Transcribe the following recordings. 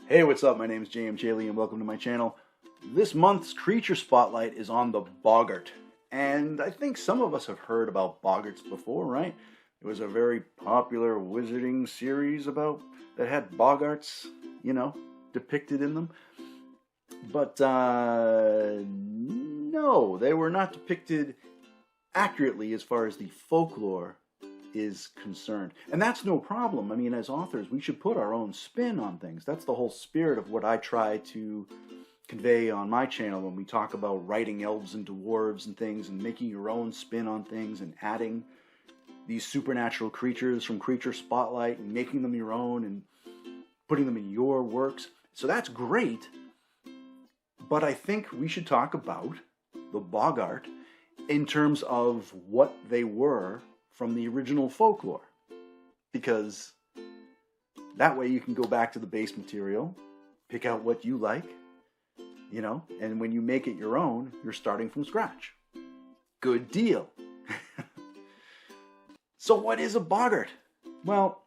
Hey, what's up? My name is JM Lee and welcome to my channel. This month's creature spotlight is on the Boggart. And I think some of us have heard about Boggarts before, right? It was a very popular wizarding series that had Boggarts, depicted in them. But no, they were not depicted accurately as far as the folklore is concerned. And that's no problem. I mean, as authors, we should put our own spin on things. That's the whole spirit of what I try to convey on my channel when we talk about writing elves and dwarves and things and making your own spin on things and adding these supernatural creatures from Creature Spotlight and making them your own and putting them in your works. So that's great, but I think we should talk about the Boggart in terms of what they were from the original folklore, because that way you can go back to the base material, pick out what you like, and when you make it your own, you're starting from scratch. Good deal. So what is a Boggart? Well,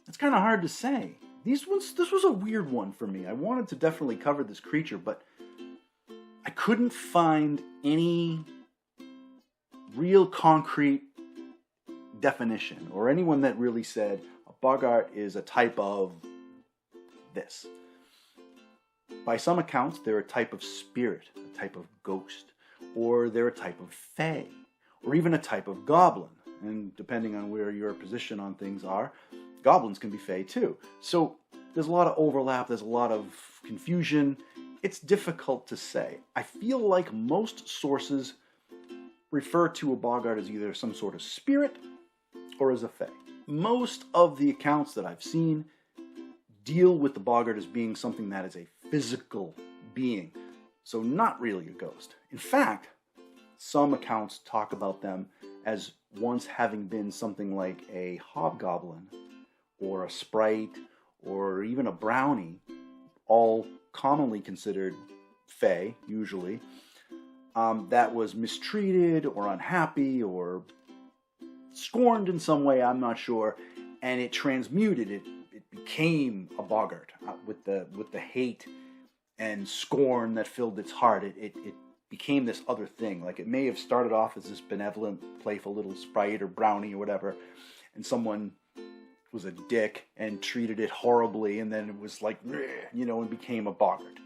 it's kind of hard to say. This was a weird one for me. I wanted to definitely cover this creature, but I couldn't find any real concrete definition or anyone that really said a Boggart is a type of this. By some accounts, they're a type of spirit, a type of ghost, or they're a type of fae, or even a type of goblin. And depending on where your position on things are, goblins can be fae too. So there's a lot of overlap, there's a lot of confusion. It's difficult to say. I feel like most sources refer to a Boggart as either some sort of spirit or as a fae. Most of the accounts that I've seen deal with the Boggart as being something that is a physical being, so not really a ghost. In fact, some accounts talk about them as once having been something like a hobgoblin or a sprite or even a brownie, all commonly considered fae, usually, that was mistreated or unhappy or scorned in some way, I'm not sure, and it transmuted, it became a Boggart with the hate and scorn that filled its heart. It became this other thing. Like, it may have started off as this benevolent, playful little sprite or brownie or whatever, and someone was a dick and treated it horribly, and then it was like, and became a Boggart.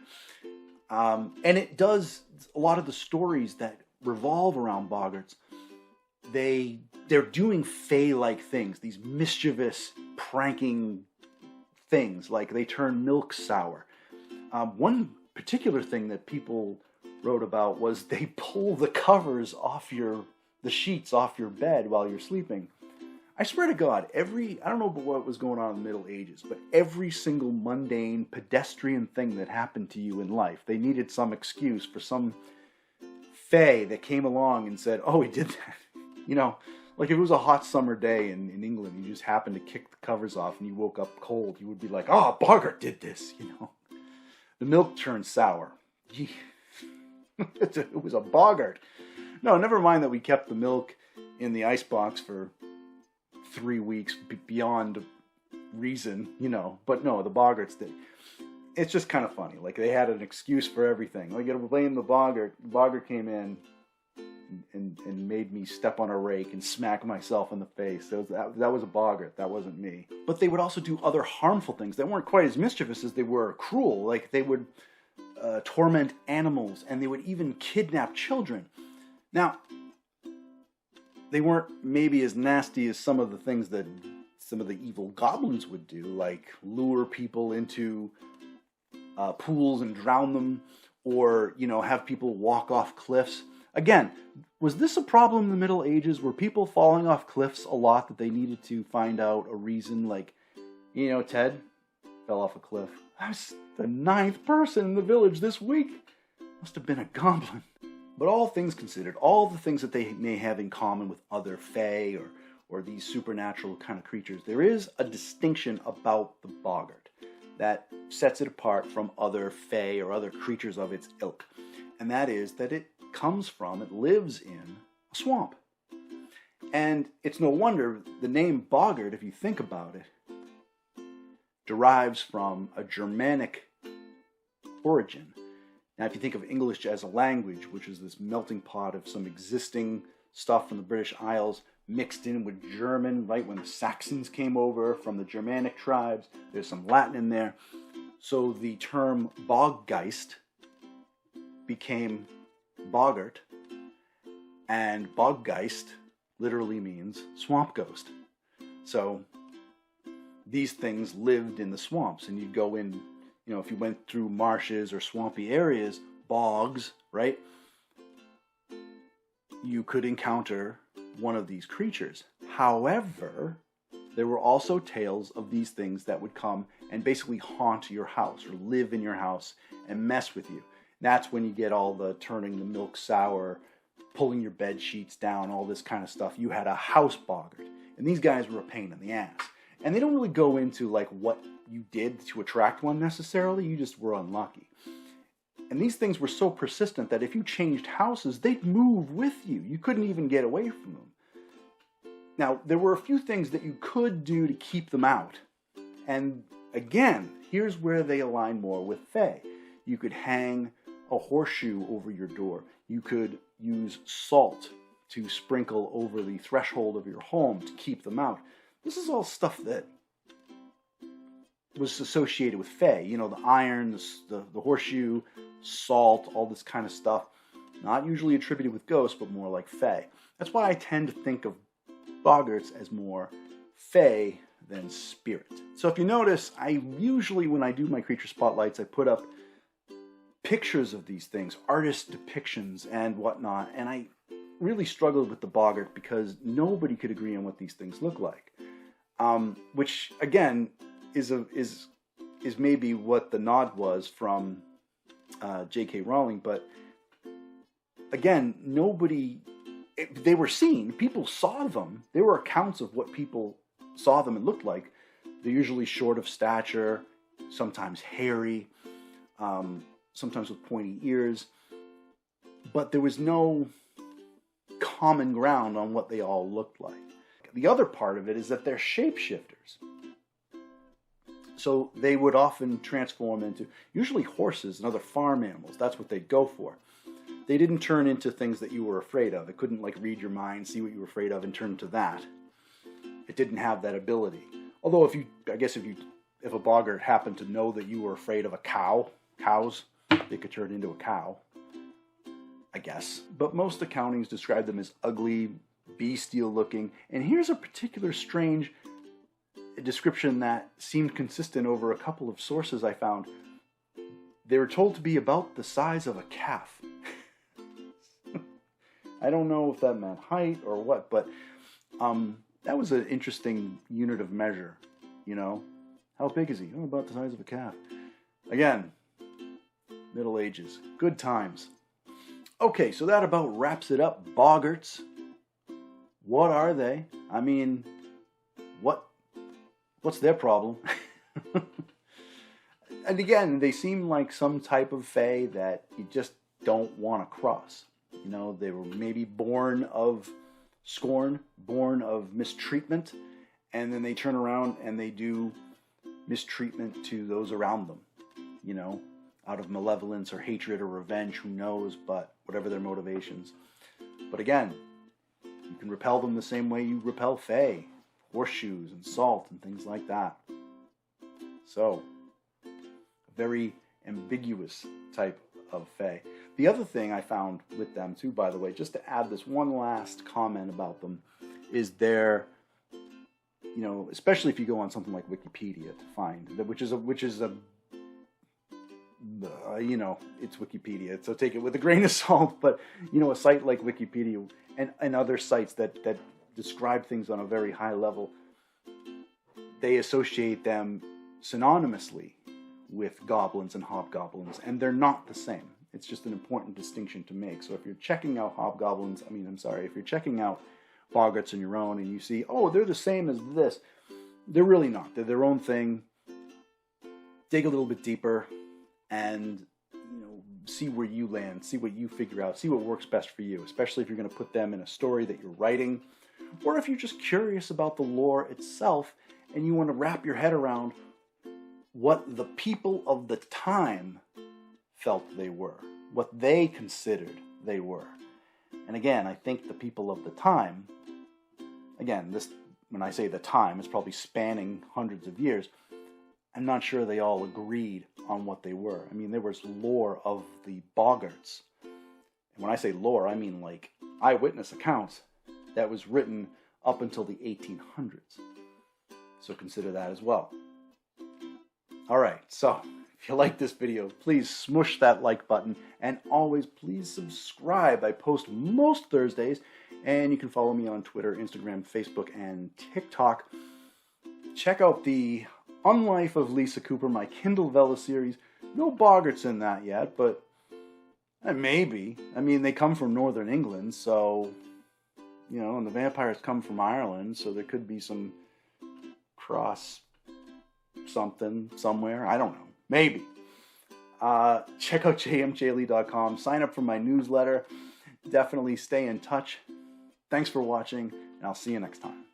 And it does, a lot of the stories that revolve around Boggarts, they're doing fae-like things, these mischievous, pranking things, like they turn milk sour. One particular thing that people wrote about was they pull the covers off the sheets off your bed while you're sleeping. I swear to God, I don't know what was going on in the Middle Ages, but every single mundane, pedestrian thing that happened to you in life, they needed some excuse for some fae that came along and said, oh, he did that. Like if it was a hot summer day in England, you just happened to kick the covers off and you woke up cold, you would be like, oh, Boggart did this, The milk turned sour. Gee. It was a Boggart. No, never mind that we kept the milk in the icebox for 3 weeks beyond reason, but no, the Boggarts did. It's just kind of funny. Like, they had an excuse for everything. Like, you gotta blame the Boggart. The Boggart came in and made me step on a rake and smack myself in the face. That was a Boggart. That wasn't me. But they would also do other harmful things that weren't quite as mischievous as they were cruel. Like, they would torment animals, and they would even kidnap children. Now, they weren't maybe as nasty as some of the things that some of the evil goblins would do, like lure people into pools and drown them, or, have people walk off cliffs. Again, was this a problem in the Middle Ages? Were people falling off cliffs a lot that they needed to find out a reason? Like, Ted fell off a cliff. I was the 9th person in the village this week. Must have been a goblin. But all things considered, all the things that they may have in common with other fae or these supernatural kind of creatures, there is a distinction about the Boggart that sets it apart from other fae or other creatures of its ilk. And that is that it lives in a swamp. And it's no wonder the name Boggart, if you think about it, derives from a Germanic origin. Now, if you think of English as a language, which is this melting pot of some existing stuff from the British Isles mixed in with German, right, when the Saxons came over from the Germanic tribes, there's some Latin in there. So the term Boggeist became Boggart, and Boggeist literally means swamp ghost. So these things lived in the swamps, and you'd go in, if you went through marshes or swampy areas, bogs, right, you could encounter one of these creatures. However, there were also tales of these things that would come and basically haunt your house or live in your house and mess with you. That's when you get all the turning the milk sour, pulling your bed sheets down, all this kind of stuff. You had a house boggart, and these guys were a pain in the ass. And they don't really go into like what you did to attract one necessarily. You just were unlucky. And these things were so persistent that if you changed houses, they'd move with you. You couldn't even get away from them. Now, there were a few things that you could do to keep them out. And again, here's where they align more with Fae. You could hang a horseshoe over your door. You could use salt to sprinkle over the threshold of your home to keep them out. This is all stuff that was associated with Fae. The iron, the horseshoe, salt, all this kind of stuff. Not usually attributed with ghosts, but more like Fae. That's why I tend to think of Boggarts as more Fae than spirit. So if you notice, I usually, when I do my creature spotlights, I put up pictures of these things, artist depictions and whatnot, and I really struggled with the Boggart because nobody could agree on what these things look like. Which again is maybe what the nod was from J.K. Rowling, but again, they were seen, people saw them, there were accounts of what people saw them and looked like. They're usually short of stature, sometimes hairy, sometimes with pointy ears, but there was no common ground on what they all looked like. The other part of it is that they're shapeshifters. So they would often transform into usually horses and other farm animals. That's what they'd go for. They didn't turn into things that you were afraid of. It couldn't read your mind, see what you were afraid of, and turn into that. It didn't have that ability. Although if a boggart happened to know that you were afraid of cows, they could turn into a cow, I guess. But most accountings describe them as ugly, bestial looking. And here's a particular strange description that seemed consistent over a couple of sources I found. They were told to be about the size of a calf. I don't know if that meant height or what, but that was an interesting unit of measure, How big is he? Oh, about the size of a calf. Again, Middle Ages. Good times. Okay, so that about wraps it up. Boggarts. What are they? I mean, what's their problem? And again, they seem like some type of Fae that you just don't want to cross. They were maybe born of scorn, born of mistreatment, and then they turn around and they do mistreatment to those around them, out of malevolence or hatred or revenge, who knows, but whatever their motivations. But again, you can repel them the same way you repel Fae, horseshoes and salt and things like that. So, a very ambiguous type of Fae. The other thing I found with them too, by the way, just to add this one last comment about them, is their, especially if you go on something like Wikipedia to find, which is it's Wikipedia, so take it with a grain of salt, but, a site like Wikipedia and other sites that describe things on a very high level, they associate them synonymously with goblins and hobgoblins, and they're not the same. It's just an important distinction to make. So if you're checking out if you're checking out Boggarts on your own and you see, oh, they're the same as this, they're really not. They're their own thing. Dig a little bit deeper and, see where you land, see what you figure out, see what works best for you, especially if you're going to put them in a story that you're writing, or if you're just curious about the lore itself and you want to wrap your head around what the people of the time felt they were, what they considered they were. And again, I think the people of the time, again, this, when I say the time, it's probably spanning hundreds of years. I'm not sure they all agreed on what they were. I mean, there was lore of the Boggarts. And when I say lore, I mean like eyewitness accounts that was written up until the 1800s. So consider that as well. All right, so if you like this video, please smush that like button, and always please subscribe. I post most Thursdays, and you can follow me on Twitter, Instagram, Facebook, and TikTok. Check out the Unlife of Lisa Cooper, my Kindle Vella series. No Boggarts in that yet, but maybe. I mean, they come from Northern England, so, you know, and the vampires come from Ireland, so there could be some cross something somewhere. I don't know. Maybe. Check out jmjlee.com. Sign up for my newsletter. Definitely stay in touch. Thanks for watching, and I'll see you next time.